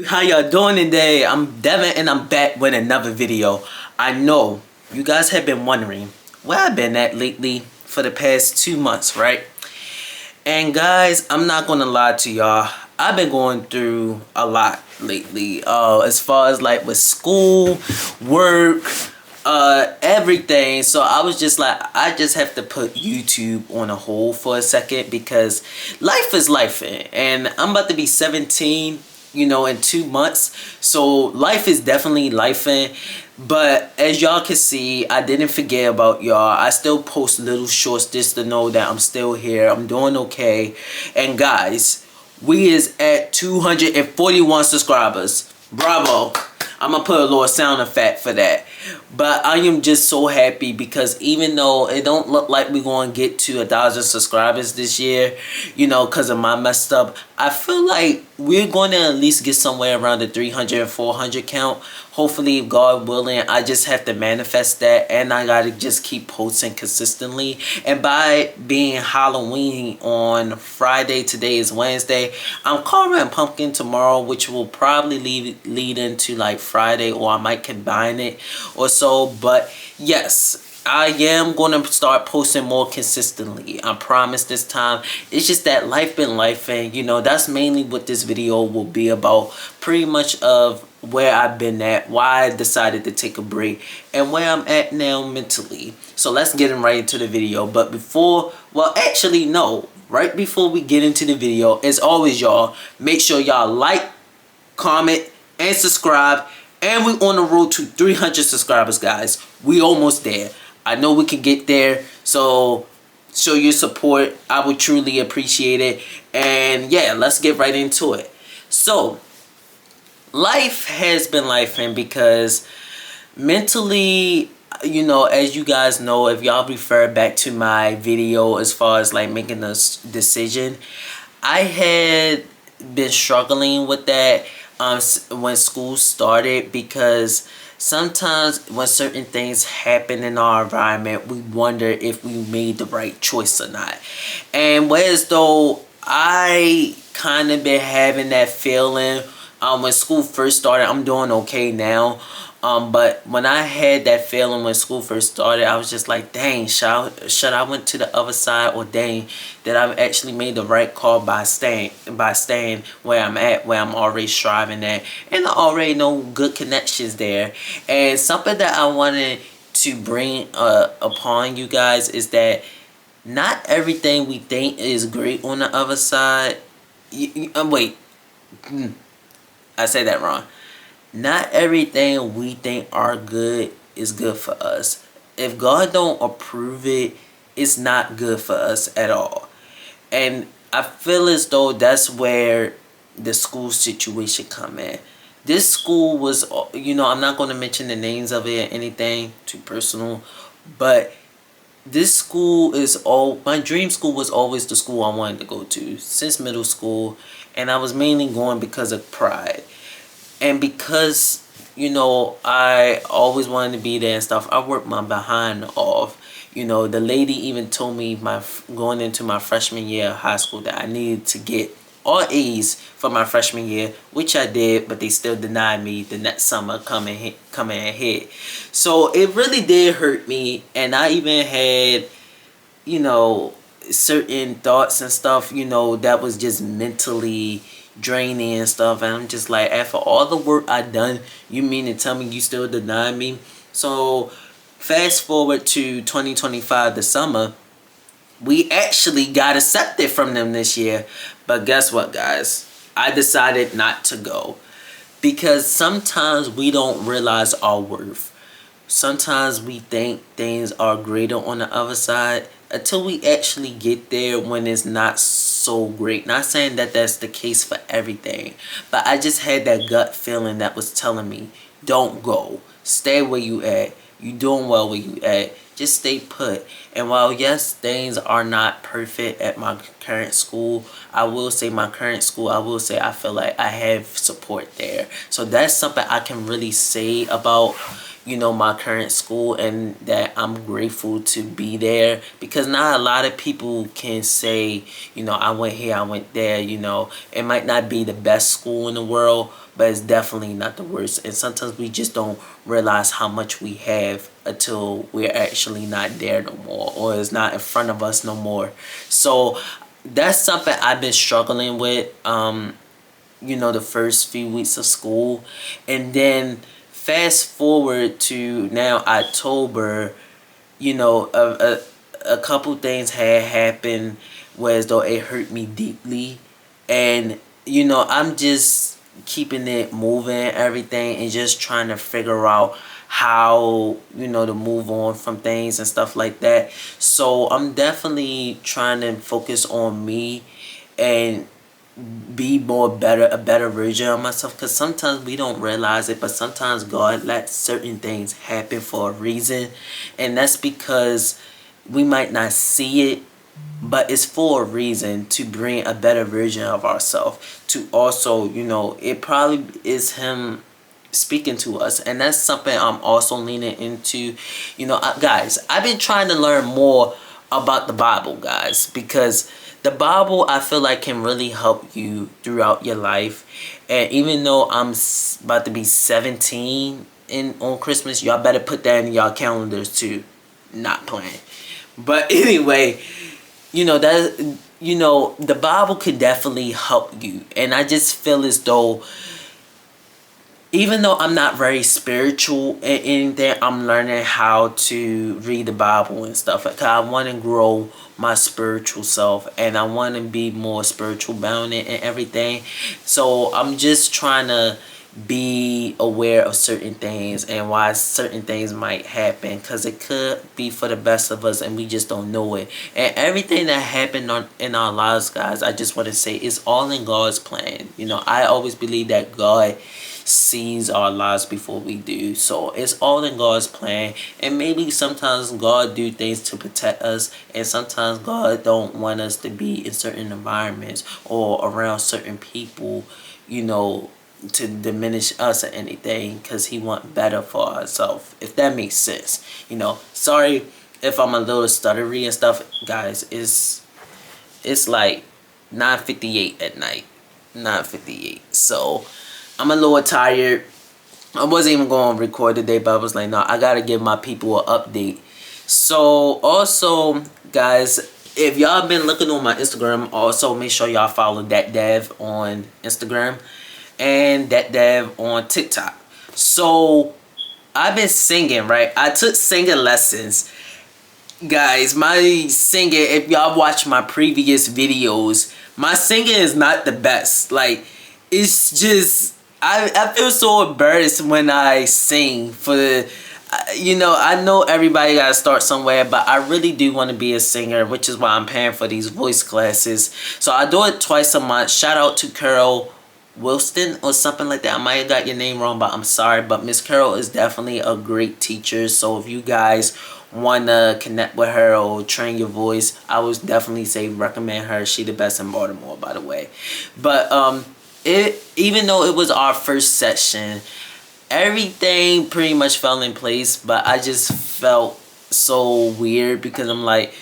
How y'all doing today? I'm Devin and I'm back with another video. I know you guys have been wondering where I've been at lately for the past 2 months, right? And guys, I'm not gonna lie to y'all. I've been going through a lot lately. As far as like with school, work, everything. So I was just like, I just have to put YouTube on a hold for a second because life is life, and I'm about to be 17, in 2 months. So life is definitely lifing. But as y'all can see, I didn't forget about y'all. I still post little shorts just to know that I'm still here. I'm doing okay. And guys, we is at 241 subscribers. Bravo. I'm gonna put a little sound effect for that. But I am just so happy because even though it don't look like we're gonna get to 1,000 subscribers this year, because of my messed up, I feel like we're going to at least get somewhere around the 300 and 400 count. Hopefully, God willing, I just have to manifest that, and I gotta just keep posting consistently. And by being Halloween on Friday, today is Wednesday, I'm carving pumpkin tomorrow, which will probably lead into like Friday, or I might combine it or so. But yes, I am going to start posting more consistently. I promise this time. It's just that life been life, and that's mainly what this video will be about. Pretty much of where I've been at, why I decided to take a break, and where I'm at now mentally. So let's get right into the video. But actually no, right before we get into the video, as always y'all, make sure y'all like, comment, and subscribe. And we're on the road to 300 subscribers, guys. We almost there. I know we can get there. So show your support. I would truly appreciate it. And yeah, let's get right into it. So life has been lifing because mentally, as you guys know, if y'all refer back to my video as far as like making a decision, I had been struggling with that when school started, because sometimes when certain things happen in our environment, we wonder if we made the right choice or not. And whereas though I kind of been having that feeling when school first started, I'm doing okay now. But when I had that feeling when school first started, I was just like, dang, should I went to the other side, or dang, that I've actually made the right call by staying where I'm at, where I'm already striving at, and I already know good connections there. And something that I wanted to bring upon you guys is that not everything we think is great on the other side. Wait, I said that wrong. Not everything we think are good is good for us. If God don't approve it, it's not good for us at all. And I feel as though that's where the school situation come in. This school was, I'm not going to mention the names of it or anything too personal, but this school is my dream school was always the school I wanted to go to since middle school, and I was mainly going because of pride. And because, I always wanted to be there and stuff, I worked my behind off. The lady even told me going into my freshman year of high school that I needed to get all A's for my freshman year, which I did, but they still denied me the next summer coming ahead. So it really did hurt me, and I even had, certain thoughts and stuff, that was just mentally draining and stuff. And I'm just like, after all the work I done, you mean to tell me you still deny me? So fast forward to 2025, the summer, we actually got accepted from them this year. But guess what, guys? I decided not to go, because sometimes we don't realize our worth. Sometimes we think things are greater on the other side until we actually get there, when it's not so great. Not saying that that's the case for everything, but I just had that gut feeling that was telling me, don't go. Stay where you at. You doing well where you at. Just stay put. And while yes, things are not perfect at my current school, I will say I feel like I have support there. So that's something I can really say about, my current school, and that I'm grateful to be there, because not a lot of people can say, I went here, I went there. It might not be the best school in the world, but it's definitely not the worst. And sometimes we just don't realize how much we have until we're actually not there no more, or it's not in front of us no more. So that's something I've been struggling with, the first few weeks of school. And then fast forward to now October, a couple things had happened where as though it hurt me deeply. And, I'm just keeping it moving, everything, and just trying to figure out how, to move on from things and stuff like that. So I'm definitely trying to focus on me and be a better version of myself, because sometimes we don't realize it, but sometimes God lets certain things happen for a reason, and that's because we might not see it, but it's for a reason, to bring a better version of ourselves, to also, it probably is him speaking to us. And that's something I'm also leaning into. Guys, I've been trying to learn more about the Bible, guys, because the Bible, I feel like, can really help you throughout your life. And even though I'm about to be 17 on Christmas, y'all better put that in y'all calendars too. Not playing. But anyway, the Bible could definitely help you. And I just feel as though, even though I'm not very spiritual in anything, I'm learning how to read the Bible and stuff. Because I want to grow my spiritual self, and I want to be more spiritual bound and everything. So I'm just trying to be aware of certain things and why certain things might happen, because it could be for the best of us and we just don't know it. And everything that happened in our lives, guys, I just want to say, it's all in God's plan. I always believe that God sees our lives before we do, so it's all in God's plan. And maybe sometimes God do things to protect us, and sometimes God don't want us to be in certain environments or around certain people, to diminish us or anything, because he want better for ourselves, if that makes sense. Sorry if I'm a little stuttery and stuff, guys. It's like 9:58 at night, 9:58, so I'm a little tired. I wasn't even going to record today, but I was like, no, I gotta give my people an update. So also, guys, if y'all been looking on my Instagram, also make sure y'all follow Dat Dev on Instagram and Dat Dev on TikTok. So I've been singing, right? I took singing lessons. Guys, my singing, if y'all watch my previous videos, my singing is not the best. Like, it's just, I feel so embarrassed when I sing for the, I know everybody gotta start somewhere, but I really do want to be a singer, which is why I'm paying for these voice classes. So I do it twice a month. Shout out to Carol Wilston or something like that. I might have got your name wrong, but I'm sorry. But Miss Carol is definitely a great teacher. So if you guys want to connect with her or train your voice, I would definitely say recommend her. She the best in Baltimore, by the way. But even though it was our first session, everything pretty much fell in place. But I just felt so weird, because I'm like,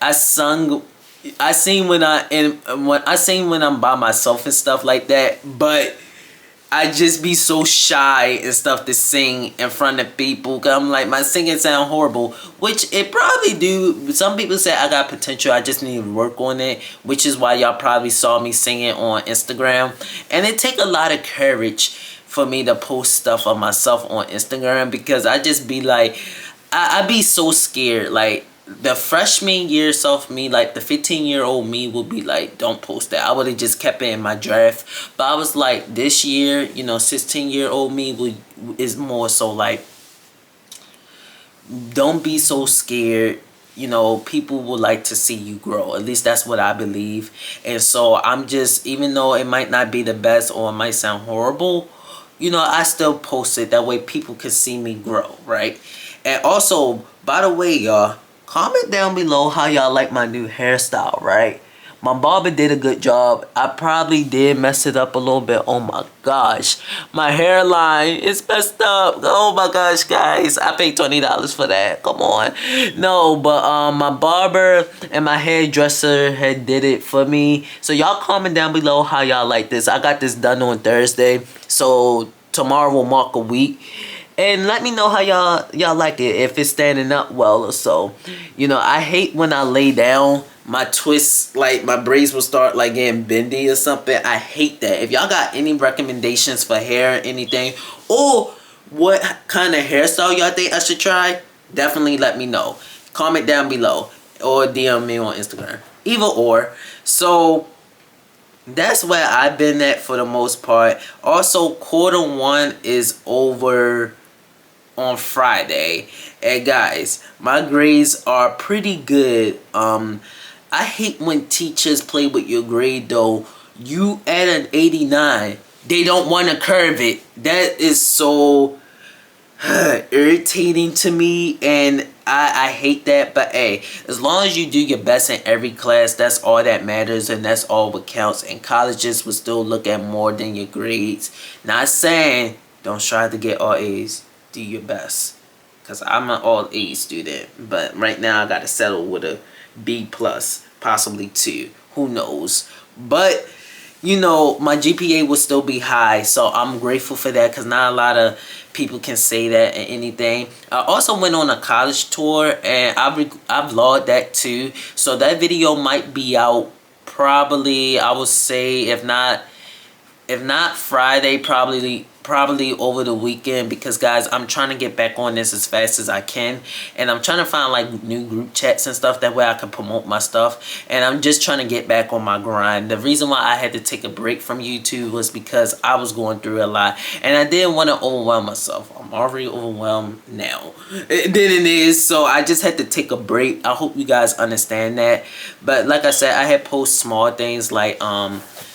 I sing when I'm by myself and stuff like that, but I just be so shy and stuff to sing in front of people, because I'm like, my singing sound horrible, which it probably do. Some people say I got potential, I just need to work on it, which is why y'all probably saw me singing on Instagram. And it take a lot of courage for me to post stuff of myself on Instagram, because I just be like, I be so scared. Like, the freshman year self me, like the 15-year-old me, would be like, don't post that. I would have just kept it in my draft. But I was like, this year, 16-year-old me is more so like, don't be so scared. People would like to see you grow. At least that's what I believe. And so I'm just, even though it might not be the best or it might sound horrible, I still post it. That way people can see me grow, right? And also, by the way, y'all, comment down below how y'all like my new hairstyle, right? My barber did a good job. I probably did mess it up a little bit. Oh my gosh. My hairline is messed up. Oh my gosh, guys. I paid $20 for that. Come on. No, but my barber and my hairdresser had did it for me. So y'all comment down below how y'all like this. I got this done on Thursday. So tomorrow will mark a week. And let me know how y'all like it, if it's standing up well or so. You know, I hate when I lay down, my twists, like my braids will start like getting bendy or something. I hate that. If y'all got any recommendations for hair or anything, or what kind of hairstyle y'all think I should try, definitely let me know. Comment down below or DM me on Instagram. Either or. So that's where I've been at for the most part. Also, Q1 is over on Friday, and guys, my grades are pretty good. I hate when teachers play with your grade though. You at an 89, they don't want to curve it. That is so irritating to me, and I hate that. But hey, as long as you do your best in every class, that's all that matters, and that's all what counts. And colleges will still look at more than your grades. Not saying don't strive to get all A's. Do your best, because I'm an all A student, but right now I gotta settle with a B plus, possibly 2, who knows. But you know, my GPA will still be high, so I'm grateful for that, because not a lot of people can say that and anything. I also went on a college tour, and I vlogged that too, so that video might be out probably, I would say, if not Friday, probably over the weekend, because guys, I'm trying to get back on this as fast as I can, and I'm trying to find like new group chats and stuff, that way I can promote my stuff, and I'm just trying to get back on my grind. The reason why I had to take a break from YouTube was because I was going through a lot, and I didn't want to overwhelm myself. I'm already overwhelmed now than it is, so I just had to take a break. I hope you guys understand that. But like I said, I had post small things like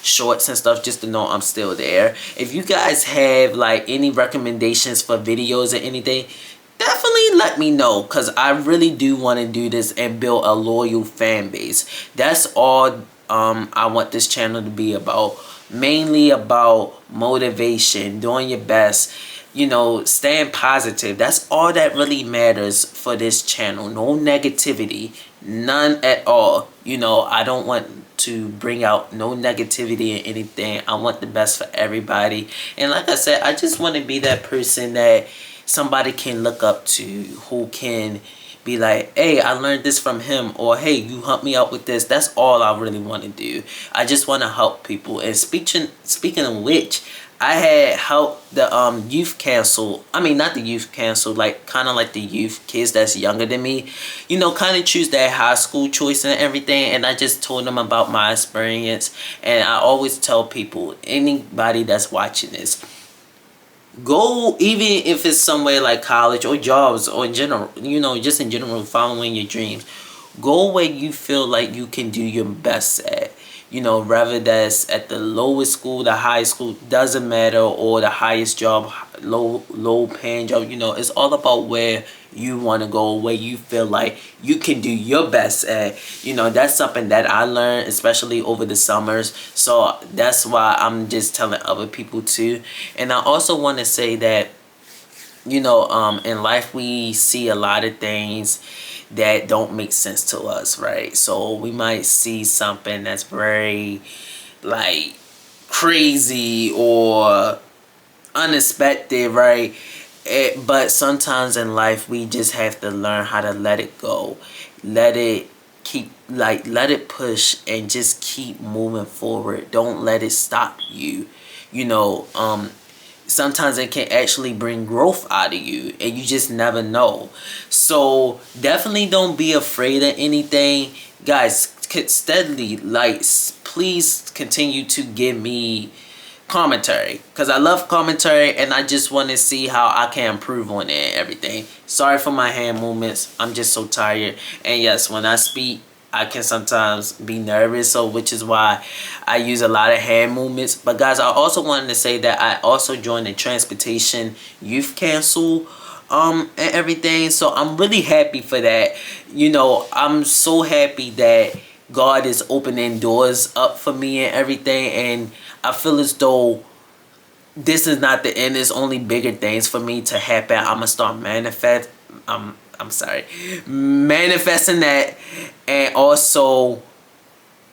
shorts and stuff, just to know I'm still there. If you guys have like any recommendations for videos or anything, definitely let me know, because I really do want to do this and build a loyal fan base. That's all I want this channel to be about. Mainly about motivation, doing your best, you know, staying positive. That's all that really matters for this channel. No negativity, none at all. You know, I don't want to bring out no negativity and anything. I want the best for everybody. And like I said, I just want to be that person that somebody can look up to, who can be like, hey, I learned this from him, or hey, you helped me out with this. That's all I really want to do. I just want to help people. And speaking of which, I had helped the youth council, I mean not the youth council, like kind of like the youth kids that's younger than me, you know, kind of choose their high school choice and everything. And I just told them about my experience. And I always tell people, anybody that's watching this, go, even if it's somewhere like college or jobs or in general, you know, just in general, following your dreams, go where you feel like you can do your best at. You know, whether that's at the lowest school, the highest school, doesn't matter, or the highest job, low paying job. You know, it's all about where you want to go, where you feel like you can do your best at. You know, that's something that I learned, especially over the summers. So that's why I'm just telling other people too. And I also want to say that, you know, in life we see a lot of things that don't make sense to us, right? So we might see something that's very like crazy or unexpected, right? But sometimes in life we just have to learn how to let it go, let it push, and just keep moving forward. Don't let it stop you. You know, sometimes it can actually bring growth out of you, and you just never know. So definitely don't be afraid of anything, guys. Steadily, like, please continue to give me commentary, because I love commentary, and I just want to see how I can improve on it and everything. Sorry for my hand movements, I'm just so tired. And yes, when I speak, I can sometimes be nervous, so which is why I use a lot of hand movements. But guys, I also wanted to say that I also joined the Transportation Youth Council and everything, so I'm really happy for that. You know, I'm so happy that God is opening doors up for me and everything, and I feel as though this is not the end. There's only bigger things for me to happen. I'm gonna start manifesting that, and also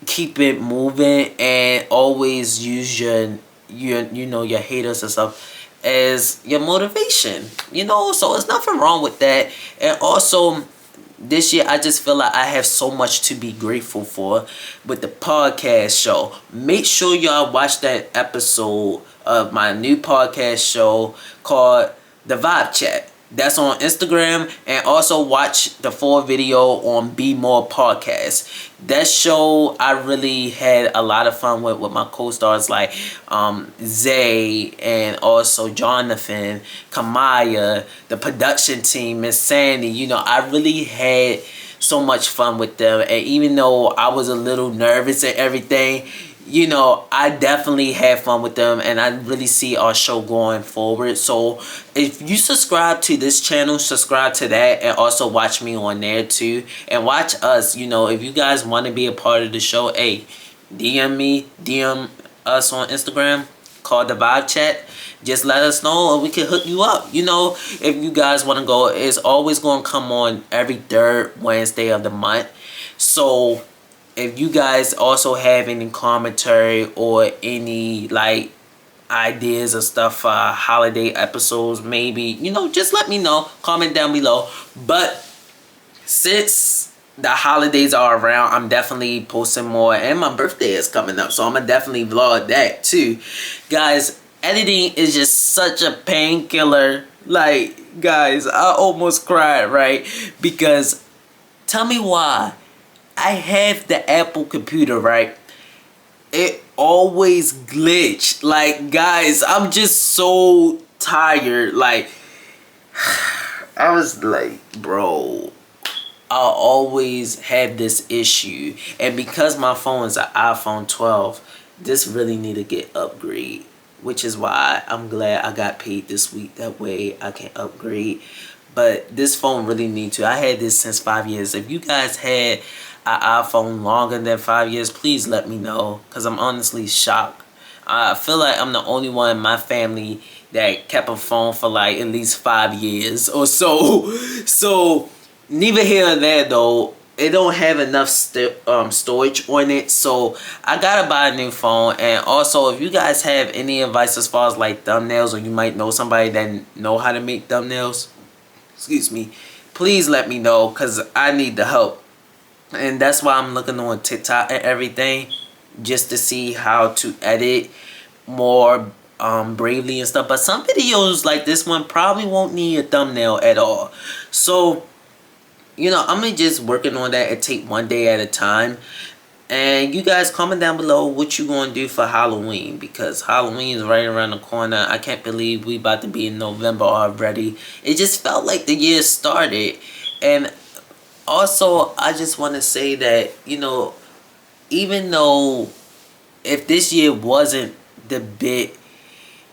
keep it moving, and always use your haters and stuff as your motivation. So there's nothing wrong with that. And also, this year I just feel like I have so much to be grateful for with the podcast show. Make sure y'all watch that episode of my new podcast show called The Vibe Chat. That's on Instagram, and also watch the full video on Be More Podcast. That show I really had a lot of fun with my co-stars like Zay, and also Jonathan, Kamaya, the production team, Miss Sandy. I really had so much fun with them, and even though I was a little nervous and everything, I definitely had fun with them, and I really see our show going forward. So if you subscribe to this channel, subscribe to that, and also watch me on there too. And watch us, if you guys want to be a part of the show, hey, DM us on Instagram, called The Vibe Chat. Just let us know and we can hook you up. If you guys want to go, it's always going to come on every third Wednesday of the month. So if you guys also have any commentary or any ideas or stuff for holiday episodes, maybe, just let me know. Comment down below. But since the holidays are around, I'm definitely posting more, and my birthday is coming up, so I'm gonna definitely vlog that too. Guys, editing is just such a painkiller. Guys, I almost cried, right? Because tell me why. I have the Apple computer, right? It always glitch. Guys, I'm just so tired. I was like, bro, I always have this issue. And because my phone is an iPhone 12, this really need to get upgrade. Which is why I'm glad I got paid this week. That way I can upgrade. But this phone really need to. I had this since 5 years. If you guys had an iPhone longer than 5 years, please let me know, because I'm honestly shocked. I feel like I'm the only one in my family that kept a phone for at least 5 years or so. So neither here nor there though. It don't have enough storage on it, so I gotta buy a new phone. And also, if you guys have any advice as far as thumbnails, or you might know somebody that know how to make thumbnails, excuse me, please let me know, because I need the help. And that's why I'm looking on TikTok and everything, just to see how to edit more bravely and stuff. But some videos like this one probably won't need a thumbnail at all. So, I'm just working on that and take one day at a time. And you guys comment down below what you gonna do for Halloween, because Halloween is right around the corner. I can't believe we about to be in November already. It just felt like the year started. And also, I just want to say that, even though if this year wasn't the big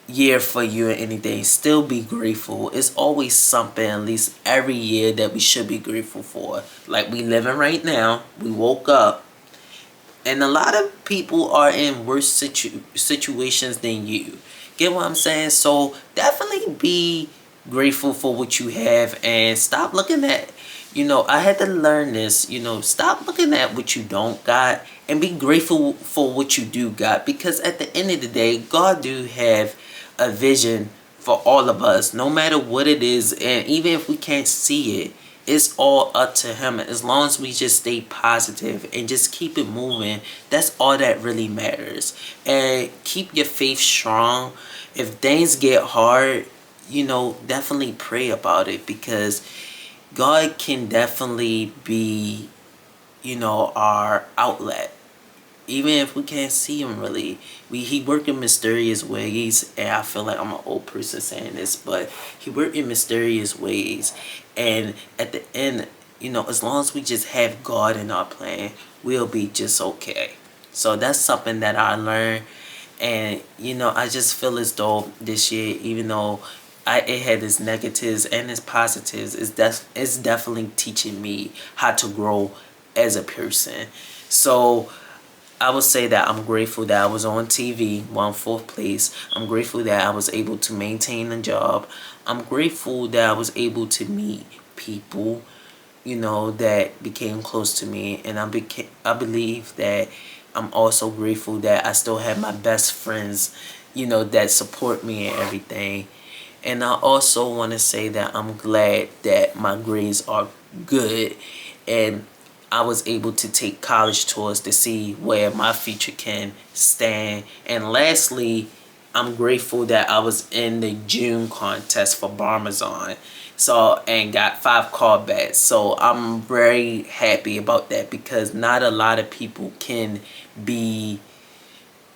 year for you or anything, still be grateful. It's always something, at least every year, that we should be grateful for. Like we living right now. We woke up. And a lot of people are in worse situations than you. Get what I'm saying? So definitely be grateful for what you have, and stop looking at, I had to learn this, stop looking at what you don't got and be grateful for what you do got. Because at the end of the day, God do have a vision for all of us, no matter what it is. And even if we can't see it, it's all up to Him. As long as we just stay positive and just keep it moving, that's all that really matters. And keep your faith strong. If things get hard, definitely pray about it, because God can definitely be, our outlet. Even if we can't see Him really, He work in mysterious ways. And I feel like I'm an old person saying this, but He work in mysterious ways. And at the end, as long as we just have God in our plan, we'll be just okay. So that's something that I learned. And I just feel as though this year, even though it had its negatives and its positives, it's definitely teaching me how to grow as a person. So I would say that I'm grateful that I was on TV while in fourth place. I'm grateful that I was able to maintain a job. I'm grateful that I was able to meet people, you know, that became close to me. And I believe that I'm also grateful that I still have my best friends, you know, that support me and everything. And I also want to say that I'm glad that my grades are good and I was able to take college tours to see where my future can stand. And lastly, I'm grateful that I was in the June contest for Barmazon. So, and got 5 callbacks. So I'm very happy about that because not a lot of people can be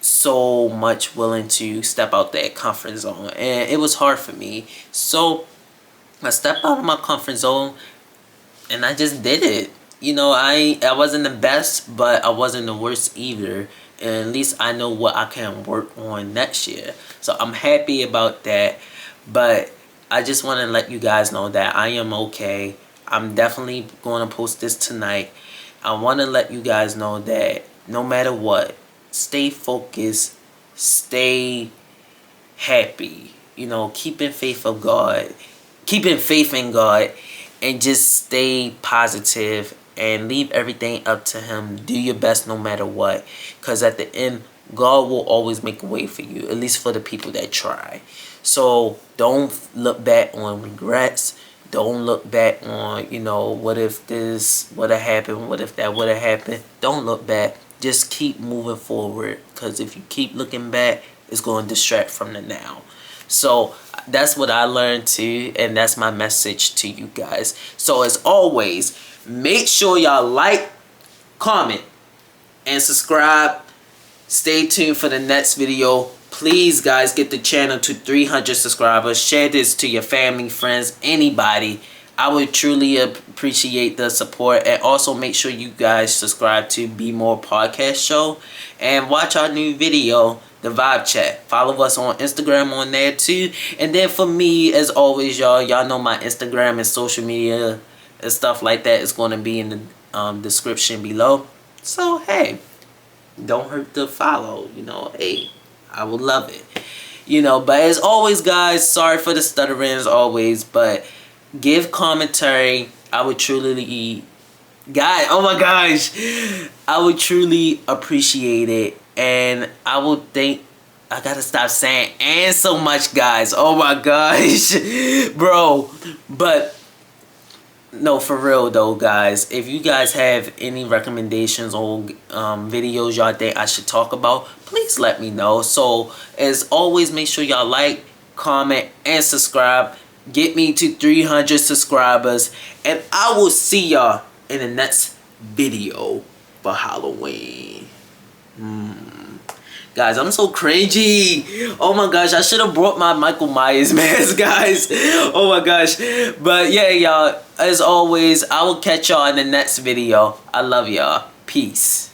so much willing to step out that comfort zone. And it was hard for me. So I stepped out of my comfort zone and I just did it. You know, I wasn't the best, but I wasn't the worst either. And at least I know what I can work on next year. So I'm happy about that. But I just want to let you guys know that I am okay. I'm definitely going to post this tonight. I want to let you guys know that no matter what, stay focused, stay happy. You know, keeping faith of God, keeping faith in God, and just stay positive and leave everything up to Him. Do your best no matter what, because at the end, God will always make a way for you, at least for the people that try. So don't look back on regrets. Don't look back on, you know, what if this would have happened, what if that would have happened. Don't look back. Just keep moving forward, because if you keep looking back, it's going to distract from the now. So that's what I learned too, and that's my message to you guys. So as always, make sure y'all like, comment, and subscribe. Stay tuned for the next video. Please guys, get the channel to 300 subscribers. Share this to your family, friends, anybody. I would truly appreciate the support. And also make sure you guys subscribe to Be More Podcast Show. And watch our new video, The Vibe Chat. Follow us on Instagram on there too. And then for me, as always, y'all know my Instagram and social media and stuff like that is going to be in the description below. So, hey, don't hurt to follow. You know, hey, I would love it. You know, but as always, guys, sorry for the stuttering as always, but give commentary. I would truly, guys, oh my gosh, I would truly appreciate it. And I would think, I gotta stop saying and so much, guys. Oh my gosh, bro. But no, for real though, guys, if you guys have any recommendations or videos y'all think I should talk about, please let me know. So as always, make sure y'all like, comment, and subscribe. Get me to 300 subscribers, and I will see y'all in the next video for Halloween. Guys, I'm so cringy. Oh my gosh, I should have brought my Michael Myers mask, guys. Oh my gosh. But yeah, y'all, as always, I will catch y'all in the next video. I love y'all. Peace.